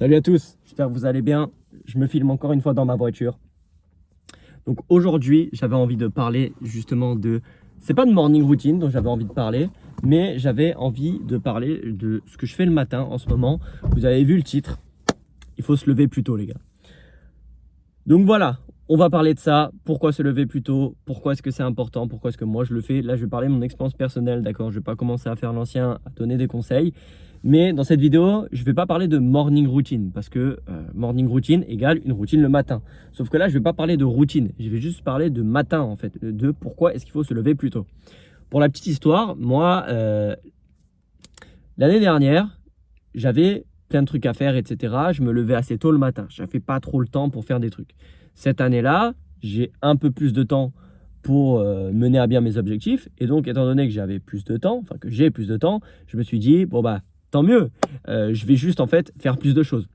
Salut à tous, j'espère que vous allez bien. Je me filme encore une fois dans ma voiture. Donc aujourd'hui, j'avais envie de parler justement de... C'est pas de morning routine dont j'avais envie de parler, mais j'avais envie de parler de ce que je fais le matin en ce moment. Vous avez vu le titre, il faut se lever plus tôt les gars. Donc voilà, on va parler de ça. Pourquoi se lever plus tôt? Pourquoi est-ce que c'est important? Pourquoi est-ce que moi je le fais? Là, je vais parler de mon expérience personnelle, d'accord? Je vais pas commencer à faire l'ancien, à donner des conseils. Mais dans cette vidéo, je vais pas parler de morning routine parce que morning routine égale une routine le matin. Sauf que là, je vais pas parler de routine. Je vais juste parler de matin en fait, de pourquoi est-ce qu'il faut se lever plus tôt. Pour la petite histoire, moi, l'année dernière, j'avais plein de trucs à faire, etc. Je me levais assez tôt le matin. Je n'avais pas trop le temps pour faire des trucs. Cette année-là, j'ai un peu plus de temps pour mener à bien mes objectifs. Et donc, étant donné que j'avais plus de temps, enfin que j'ai plus de temps, je me suis dit, bon bah, tant mieux. Je vais juste en fait faire plus de choses.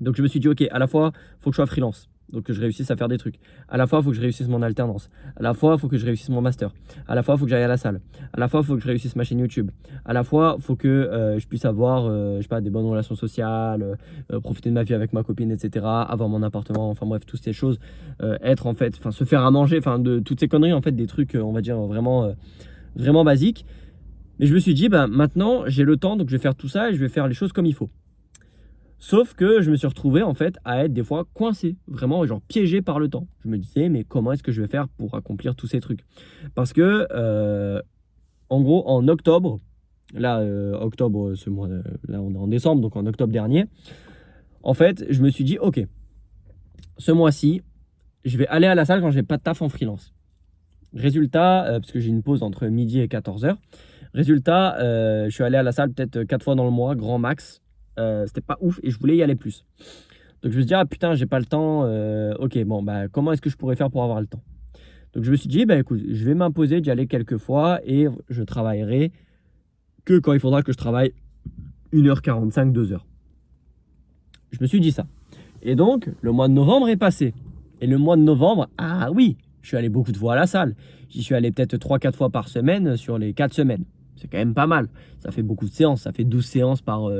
Donc, je me suis dit, ok, à la fois, il faut que je sois freelance. Donc, que je réussisse à faire des trucs. À la fois, il faut que je réussisse mon alternance. À la fois, il faut que je réussisse mon master. À la fois, il faut que j'aille à la salle. À la fois, il faut que je réussisse ma chaîne YouTube. À la fois, il faut que je puisse avoir, je sais pas, des bonnes relations sociales, profiter de ma vie avec ma copine, etc. Avoir mon appartement, enfin bref, toutes ces choses. Être en fait, enfin, se faire à manger, enfin, de toutes ces conneries, en fait, des trucs, on va dire, vraiment basiques. Mais je me suis dit, bah, maintenant, j'ai le temps, donc je vais faire tout ça et je vais faire les choses comme il faut. Sauf que je me suis retrouvé en fait à être des fois coincé, vraiment genre piégé par le temps. Je me disais mais comment est-ce que je vais faire pour accomplir tous ces trucs? Parce que en gros en octobre, là octobre ce mois, là on est en décembre donc en octobre dernier, en fait je me suis dit ok ce mois-ci je vais aller à la salle quand j'ai pas de taf en freelance. Résultat, parce que j'ai une pause entre midi et 14h. Résultat, je suis allé à la salle peut-être 4 fois dans le mois, grand max. C'était pas ouf et je voulais y aller plus. Donc je me suis dit, ah putain, j'ai pas le temps. Ok, bon, bah comment est-ce que je pourrais faire pour avoir le temps? Donc je me suis dit, bah écoute, je vais m'imposer d'y aller quelques fois et je travaillerai que quand il faudra que je travaille 1h45, 2h. Je me suis dit ça. Et donc, le mois de novembre est passé. Et le mois de novembre, ah oui, je suis allé beaucoup de fois à la salle. J'y suis allé peut-être 3-4 fois par semaine sur les 4 semaines. C'est quand même pas mal. Ça fait beaucoup de séances. Ça fait 12 séances par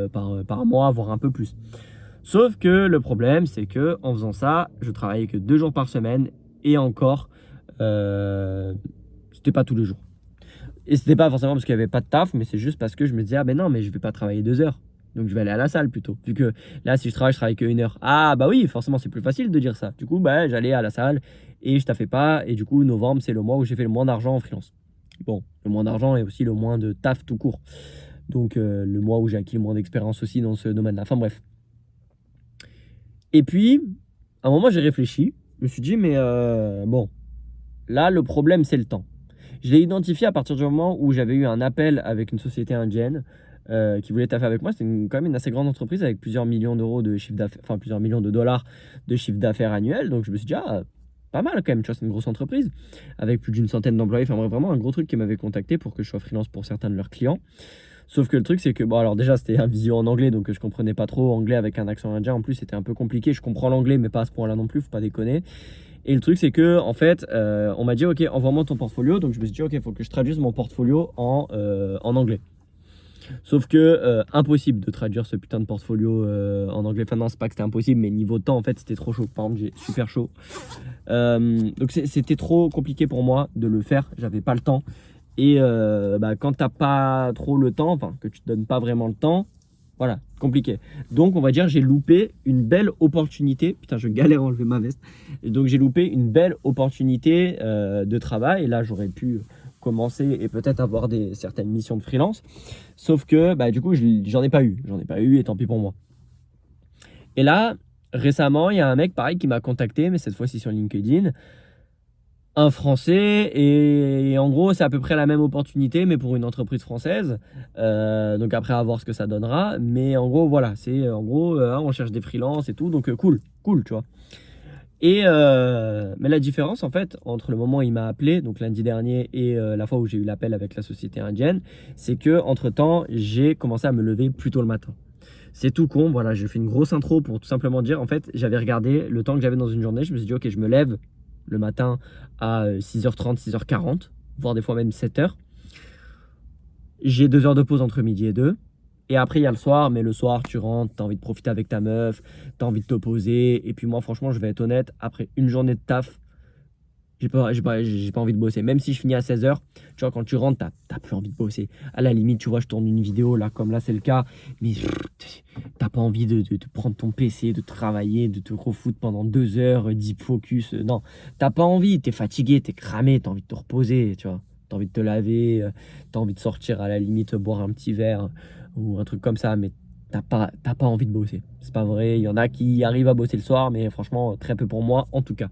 mois, voire un peu plus. Sauf que le problème, c'est que en faisant ça, je travaillais que 2 jours par semaine. Et encore, c'était pas tous les jours. Et c'était pas forcément parce qu'il n'y avait pas de taf, mais c'est juste parce que je me disais, ah ben non, mais je vais pas travailler 2 heures. Donc je vais aller à la salle plutôt. Vu que là, si je travaille que 1 heure. Ah bah oui, forcément, c'est plus facile de dire ça. Du coup, bah, j'allais à la salle et je taffais pas. Et du coup, novembre, c'est le mois où j'ai fait le moins d'argent en freelance. Bon, le moins d'argent et aussi le moins de taf tout court. Donc le mois où j'ai acquis le moins d'expérience aussi dans ce domaine-là. Enfin bref. Et puis, à un moment, j'ai réfléchi. Je me suis dit, mais bon, là, le problème, c'est le temps. Je l'ai identifié à partir du moment où j'avais eu un appel avec une société indienne qui voulait taffer avec moi. C'était quand même une assez grande entreprise avec plusieurs millions d'euros de chiffre d'affaires, enfin plusieurs millions de dollars de chiffre d'affaires annuel. Donc je me suis dit, ah, pas mal quand même, tu vois, c'est une grosse entreprise avec plus d'une centaine d'employés. Enfin vraiment un gros truc qui m'avait contacté pour que je sois freelance pour certains de leurs clients. Sauf que le truc, c'est que, bon, alors déjà, c'était un visio en anglais, donc je comprenais pas trop anglais avec un accent indien. En plus, c'était un peu compliqué. Je comprends l'anglais, mais pas à ce point-là non plus, faut pas déconner. Et le truc, c'est que, en fait, on m'a dit, ok, envoie-moi ton portfolio. Donc, je me suis dit, ok, il faut que je traduise mon portfolio en anglais. Sauf que, impossible de traduire ce putain de portfolio en anglais. Enfin, non, c'est pas que c'était impossible, mais niveau temps, en fait, c'était trop chaud. Par exemple, j'ai super chaud. Donc, c'était trop compliqué pour moi de le faire. J'avais pas le temps. Et bah, quand t'as pas trop le temps, enfin, que tu te donnes pas vraiment le temps, voilà, compliqué. Donc, on va dire, j'ai loupé une belle opportunité. Putain, je galère à enlever ma veste. Et donc, j'ai loupé une belle opportunité de travail. Et là, j'aurais pu commencer et peut-être avoir certaines missions de freelance. Sauf que, bah, du coup, j'en ai pas eu. J'en ai pas eu et tant pis pour moi. Et là, récemment, il y a un mec, pareil, qui m'a contacté, mais cette fois-ci sur LinkedIn. Un Français et en gros c'est à peu près la même opportunité mais pour une entreprise française, donc après à voir ce que ça donnera, mais en gros voilà c'est en gros on cherche des freelances et tout donc cool tu vois. Et mais la différence en fait entre le moment où il m'a appelé donc lundi dernier et la fois où j'ai eu l'appel avec la société indienne, c'est que entre temps j'ai commencé à me lever plus tôt le matin. C'est tout con, voilà, j'ai fait une grosse intro pour tout simplement dire en fait j'avais regardé le temps que j'avais dans une journée, je me suis dit ok je me lève le matin à 6h30, 6h40, voire des fois même 7h. J'ai 2 heures de pause entre midi et 2. Et après, il y a le soir, mais le soir, tu rentres, tu as envie de profiter avec ta meuf, tu as envie de te poser. Et puis moi, franchement, je vais être honnête, après une journée de taf, j'ai pas envie de bosser. Même si je finis à 16h, tu vois, quand tu rentres, t'as plus envie de bosser. À la limite, tu vois, je tourne une vidéo, là, comme là, c'est le cas. Mais t'as pas envie de prendre ton PC, de travailler, de te refoutre pendant 2 heures, deep focus. Non, t'as pas envie. T'es fatigué, t'es cramé, t'as envie de te reposer, tu vois. T'as envie de te laver, t'as envie de sortir, à la limite, boire un petit verre ou un truc comme ça. Mais t'as pas envie de bosser. C'est pas vrai. Il y en a qui arrivent à bosser le soir, mais franchement, très peu pour moi, en tout cas.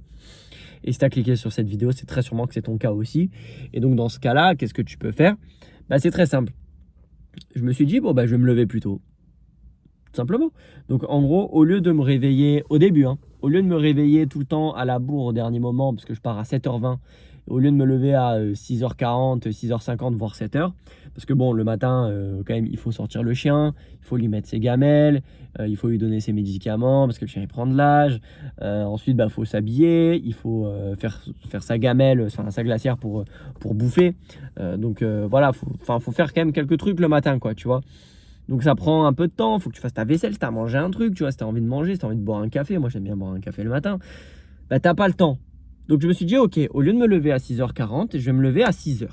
Et si tu as cliqué sur cette vidéo, c'est très sûrement que c'est ton cas aussi. Et donc dans ce cas-là, qu'est-ce que tu peux faire? Bah, c'est très simple. Je me suis dit, bon, bah, je vais me lever plus tôt. Tout simplement. Donc en gros, au lieu de me réveiller au début, hein, au lieu de me réveiller tout le temps à la bourre au dernier moment, parce que je pars à 7h20, au lieu de me lever à 6h40, 6h50, voire 7h, parce que bon, le matin, quand même, il faut sortir le chien, il faut lui mettre ses gamelles, il faut lui donner ses médicaments, parce que le chien, il prend de l'âge. Ensuite, bah, faut s'habiller, il faut faire sa gamelle, enfin, sa glacière pour bouffer. Donc voilà, faut faire quand même quelques trucs le matin, quoi, tu vois. Donc ça prend un peu de temps, il faut que tu fasses ta vaisselle, si tu as mangé un truc, tu vois, si tu as envie de manger, si tu as envie de boire un café, moi j'aime bien boire un café le matin, bah t'as pas le temps. Donc je me suis dit, ok, au lieu de me lever à 6h40, je vais me lever à 6h.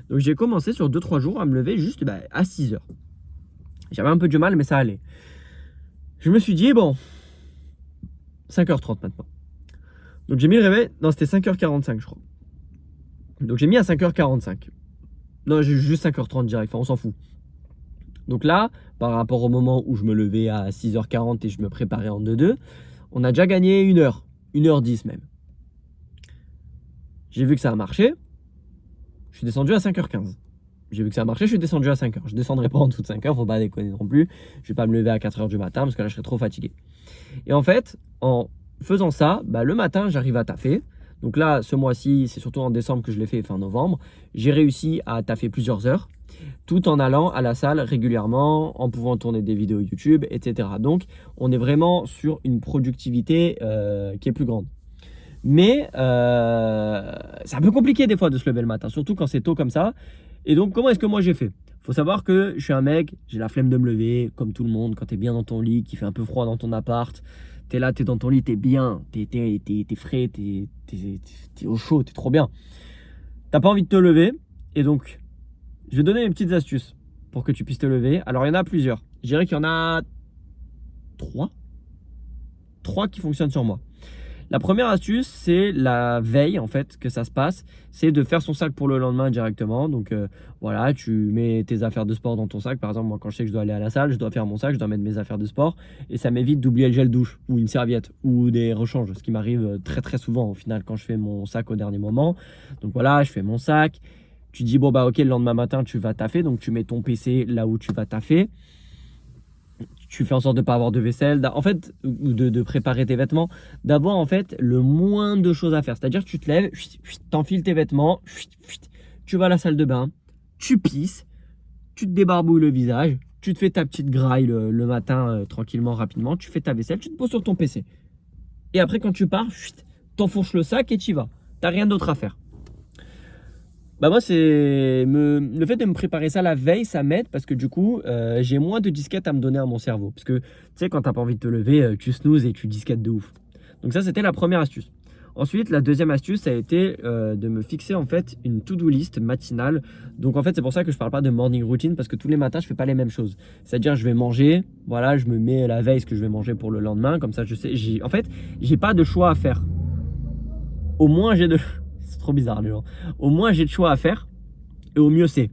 Donc j'ai commencé sur 2-3 jours à me lever juste à 6h. J'avais un peu du mal, mais ça allait. Je me suis dit, bon, 5h30 maintenant. Donc j'ai mis le réveil, non c'était 5h45 je crois. Donc j'ai mis à 5h45. Non, j'ai juste 5h30 direct, enfin on s'en fout. Donc là, par rapport au moment où je me levais à 6h40 et je me préparais en 2-2, on a déjà gagné 1h, 1h10 même. J'ai vu que ça a marché, je suis descendu à 5h15. J'ai vu que ça a marché, je suis descendu à 5h. Je ne descendrai pas en dessous de 5h, faut pas déconner non plus. Je vais pas me lever à 4h du matin parce que là je serais trop fatigué. Et en fait, en faisant ça, bah, le matin j'arrive à taffer. Donc là, ce mois-ci, c'est surtout en décembre que je l'ai fait, fin novembre. J'ai réussi à taffer plusieurs heures, tout en allant à la salle régulièrement, en pouvant tourner des vidéos YouTube, etc. Donc, on est vraiment sur une productivité qui est plus grande. Mais c'est un peu compliqué des fois de se lever le matin, surtout quand c'est tôt comme ça. Et donc, comment est-ce que moi j'ai fait? Faut savoir que je suis un mec, j'ai la flemme de me lever, comme tout le monde, quand t'es bien dans ton lit, qu'il fait un peu froid dans ton appart. T'es là, t'es dans ton lit, t'es bien, t'es frais, t'es au chaud, t'es trop bien. T'as pas envie de te lever, et donc, je vais donner des petites astuces pour que tu puisses te lever. Alors, il y en a plusieurs. Je dirais qu'il y en a 3. 3 qui fonctionnent sur moi. La première astuce, c'est la veille en fait que ça se passe, c'est de faire son sac pour le lendemain directement. Donc voilà, tu mets tes affaires de sport dans ton sac. Par exemple, moi quand je sais que je dois aller à la salle, je dois faire mon sac, je dois mettre mes affaires de sport et ça m'évite d'oublier le gel douche ou une serviette ou des rechanges, ce qui m'arrive très très souvent au final quand je fais mon sac au dernier moment. Donc voilà, je fais mon sac. Tu dis bon bah ok, le lendemain matin tu vas taffer, donc tu mets ton PC là où tu vas taffer. Tu fais en sorte de ne pas avoir de vaisselle, en fait, ou de préparer tes vêtements, d'avoir en fait le moins de choses à faire. C'est-à-dire que tu te lèves, t'enfiles tes vêtements, tu vas à la salle de bain, tu pisses, tu te débarbouilles le visage, tu te fais ta petite graille le matin tranquillement, rapidement, tu fais ta vaisselle, tu te poses sur ton PC. Et après quand tu pars, t'enfourches le sac et tu y vas. T'as rien d'autre à faire. Bah moi, le fait de me préparer ça la veille, ça m'aide parce que du coup, j'ai moins de disquettes à me donner à mon cerveau. Parce que tu sais, quand t'as pas envie de te lever, tu snoozes et tu disquettes de ouf. Donc ça, c'était la première astuce. Ensuite, la deuxième astuce, ça a été de me fixer en fait une to-do list matinale. Donc en fait, c'est pour ça que je parle pas de morning routine parce que tous les matins, je fais pas les mêmes choses. C'est-à-dire, je vais manger, voilà, je me mets la veille ce que je vais manger pour le lendemain. Comme ça, je sais. En fait, j'ai pas de choix à faire. Au moins, j'ai de... C'est trop bizarre les gens. Au moins j'ai de choix à faire et au mieux c'est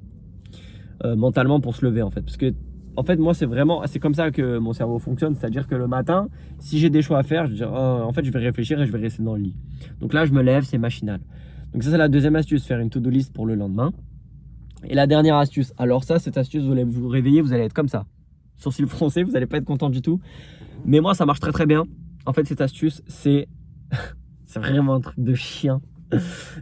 mentalement pour se lever en fait. Parce que en fait moi c'est comme ça que mon cerveau fonctionne. C'est-à-dire que le matin, si j'ai des choix à faire, je vais dire en fait je vais réfléchir et je vais rester dans le lit. Donc là je me lève, c'est machinal. Donc ça c'est la deuxième astuce, faire une to-do list pour le lendemain. Et la dernière astuce, alors ça cette astuce, vous allez vous réveiller, vous allez être comme ça. Sourcil froncé, vous n'allez pas être content du tout. Mais moi ça marche très très bien. En fait cette astuce c'est c'est vraiment un truc de chien.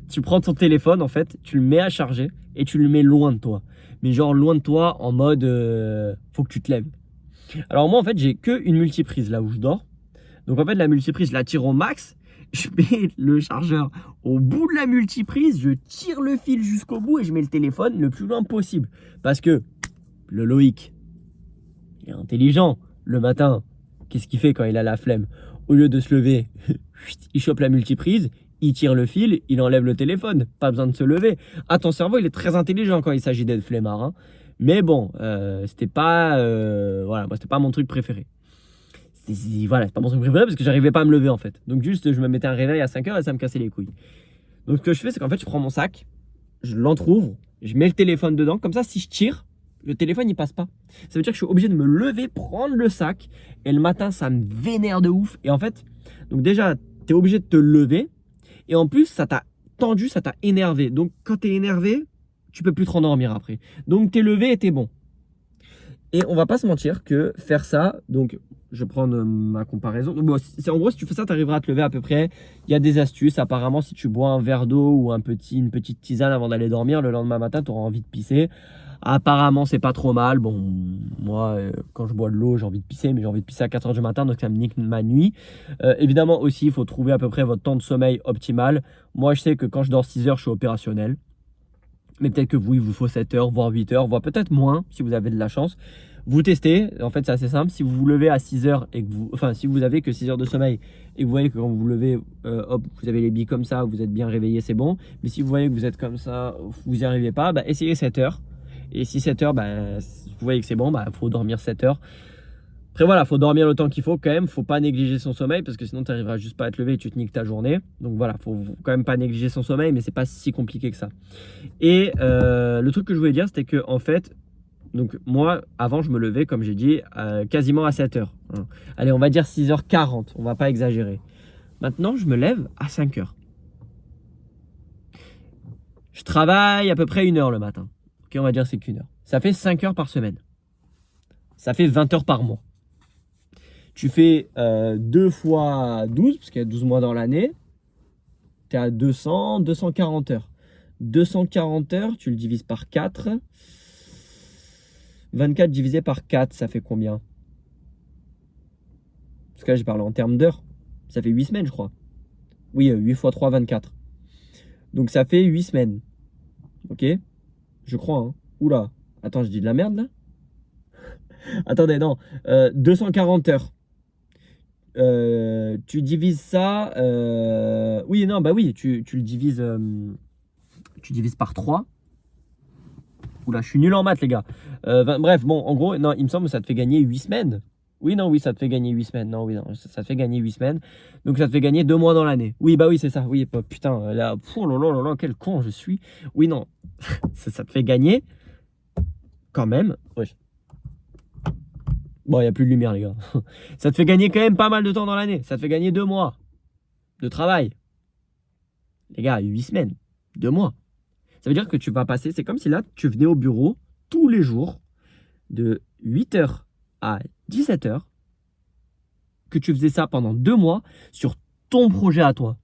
Tu prends ton téléphone en fait, tu le mets à charger et tu le mets loin de toi. Mais genre loin de toi en mode faut que tu te lèves. Alors moi en fait j'ai que une multiprise là où je dors. Donc en fait la multiprise je la tire au max. Je mets le chargeur au bout de la multiprise, je tire le fil jusqu'au bout et je mets le téléphone le plus loin possible. Parce que le Loïc, il est intelligent. Le matin, qu'est-ce qu'il fait quand il a la flemme? Au lieu de se lever, il chope la multiprise, il tire le fil, il enlève le téléphone. Pas besoin de se lever. Ah, ton cerveau, il est très intelligent quand il s'agit d'être flemmard, hein. Mais bon, c'était pas, voilà, moi, c'était pas mon truc préféré. Voilà, c'est pas mon truc préféré parce que j'arrivais pas à me lever en fait. Donc juste, je me mettais un réveil à 5 heures et ça me cassait les couilles. Donc ce que je fais, c'est qu'en fait, je prends mon sac, je l'entrouvre, je mets le téléphone dedans. Comme ça, si je tire, le téléphone il passe pas. Ça veut dire que je suis obligé de me lever, prendre le sac. Et le matin, ça me vénère de ouf. Et en fait, donc déjà, tu es obligé de te lever. Et en plus, ça t'a tendu, ça t'a énervé. Donc quand tu es énervé, tu peux plus te rendormir après. Donc tu es levé et tu es bon. Et on va pas se mentir que faire ça, donc je vais prendre ma comparaison. Bon, en gros, si tu fais ça, tu arriveras à te lever à peu près. Il y a des astuces. Apparemment, si tu bois un verre d'eau ou une petite tisane avant d'aller dormir, le lendemain matin, tu auras envie de pisser. Apparemment, c'est pas trop mal. Bon, moi, quand je bois de l'eau, j'ai envie de pisser, mais j'ai envie de pisser à 4 heures du matin, donc ça me nique ma nuit. Évidemment, aussi, il faut trouver à peu près votre temps de sommeil optimal. Moi, je sais que quand je dors 6 heures, je suis opérationnel. Mais peut-être que vous, il vous faut 7 heures, voire 8 heures, voire peut-être moins, si vous avez de la chance. Vous testez, en fait c'est assez simple, si vous vous levez à 6 heures et que si vous avez que 6 heures de sommeil et que vous voyez que quand vous vous levez, hop, vous avez les billes comme ça, vous êtes bien réveillé, c'est bon. Mais si vous voyez que vous êtes comme ça, vous n'y arrivez pas, bah, essayez 7 heures. Et si 7 heures, bah, vous voyez que c'est bon, bah, faut dormir 7 heures. Après voilà, faut dormir le temps qu'il faut quand même, faut pas négliger son sommeil parce que sinon tu n'arriveras juste pas à te lever et tu te niques ta journée. Donc voilà, faut quand même pas négliger son sommeil, mais c'est pas si compliqué que ça. Et le truc que je voulais dire, c'était que en fait, donc moi, avant, je me levais, comme j'ai dit, quasiment à 7 heures. Hein. Allez, on va dire 6h40, on va pas exagérer. Maintenant, je me lève à 5 heures. Je travaille à peu près 1 heure le matin. Ok, on va dire c'est qu'1 heure. Ça fait 5 heures par semaine. Ça fait 20 heures par mois. Tu fais 2 fois 12, parce qu'il y a 12 mois dans l'année. Tu es à 240 heures. 240 heures, tu le divises par 4. 24 divisé par 4, ça fait combien? Parce que là, j'ai parlé en termes d'heures. Ça fait 8 semaines, je crois. Oui, 8 fois 3, 24. Donc, ça fait 8 semaines. Ok? Je crois, hein. Oula. Attends, je dis de la merde, là? Attendez, non. 240 heures. Tu divises ça... Oui, non, bah oui. Tu le divises... tu divises par 3. Oula, je suis nul en maths, les gars. Bref, bon, en gros, non, il me semble que ça te fait gagner 8 semaines. Oui, non, oui, ça te fait gagner 8 semaines. Non, oui, non, ça te fait gagner 8 semaines. Donc, ça te fait gagner 2 mois dans l'année. Oui, bah oui, c'est ça. Oui, putain, là, oh là là, quel con je suis. Oui, non, ça te fait gagner quand même. Oui. Bon, il n'y a plus de lumière, les gars. Ça te fait gagner quand même pas mal de temps dans l'année. Ça te fait gagner 2 mois de travail. Les gars, 8 semaines, 2 mois. Ça veut dire que tu vas passer, c'est comme si là, tu venais au bureau tous les jours de 8h à 17h, que tu faisais ça pendant 2 mois sur ton projet à toi.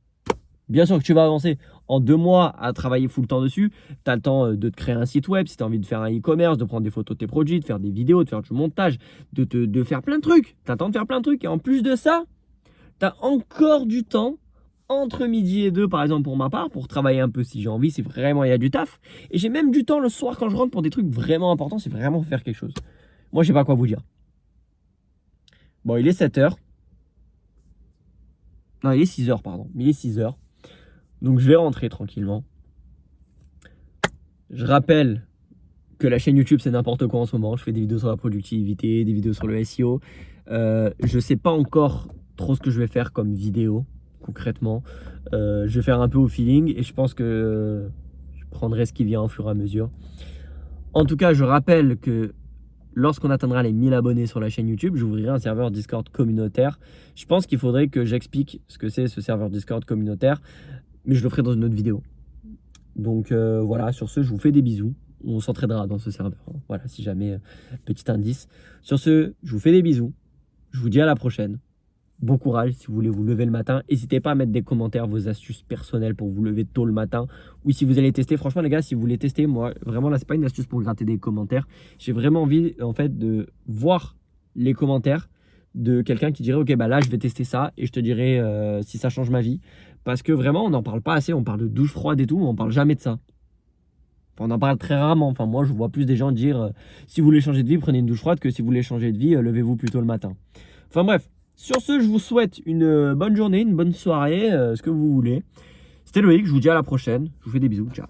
Bien sûr que tu vas avancer en 2 mois à travailler full temps dessus. Tu as le temps de te créer un site web si tu as envie de faire un e-commerce, de prendre des photos de tes produits, de faire des vidéos, de faire du montage, de faire plein de trucs. Tu as le temps de faire plein de trucs. Et en plus de ça, tu as encore du temps entre midi et 2, par exemple, pour ma part, pour travailler un peu si j'ai envie, si vraiment il y a du taf. Et j'ai même du temps le soir quand je rentre pour des trucs vraiment importants, c'est vraiment faire quelque chose. Moi, je sais pas quoi vous dire. Bon, il est 7 heures. Non, il est 6 heures, pardon. Il est 6 heures. Donc, je vais rentrer tranquillement. Je rappelle que la chaîne YouTube, c'est n'importe quoi en ce moment. Je fais des vidéos sur la productivité, des vidéos sur le SEO. Je sais pas encore trop ce que je vais faire comme vidéo, concrètement. Je vais faire un peu au feeling et je pense que je prendrai ce qui vient au fur et à mesure. En tout cas, je rappelle que lorsqu'on atteindra les 1000 abonnés sur la chaîne YouTube, j'ouvrirai un serveur Discord communautaire. Je pense qu'il faudrait que j'explique ce que c'est ce serveur Discord communautaire, mais je le ferai dans une autre vidéo. Donc voilà, sur ce, je vous fais des bisous. On s'entraidera dans ce serveur. Voilà, si jamais, petit indice. Sur ce, je vous fais des bisous. Je vous dis à la prochaine. Bon courage si vous voulez vous lever le matin. N'hésitez pas à mettre des commentaires, vos astuces personnelles pour vous lever tôt le matin. Ou si vous allez tester, franchement les gars, si vous voulez tester, moi, vraiment là, c'est pas une astuce pour gratter des commentaires. J'ai vraiment envie, en fait, de voir les commentaires de quelqu'un qui dirait, ok, bah là, je vais tester ça et je te dirai si ça change ma vie. Parce que vraiment, on n'en parle pas assez. On parle de douche froide et tout, mais on parle jamais de ça. Enfin, on en parle très rarement. Enfin, moi, je vois plus des gens dire si vous voulez changer de vie, prenez une douche froide, que si vous voulez changer de vie, levez-vous plutôt le matin. Enfin bref, sur ce, je vous souhaite une bonne journée, une bonne soirée, ce que vous voulez. C'était Loïc, je vous dis à la prochaine. Je vous fais des bisous, ciao.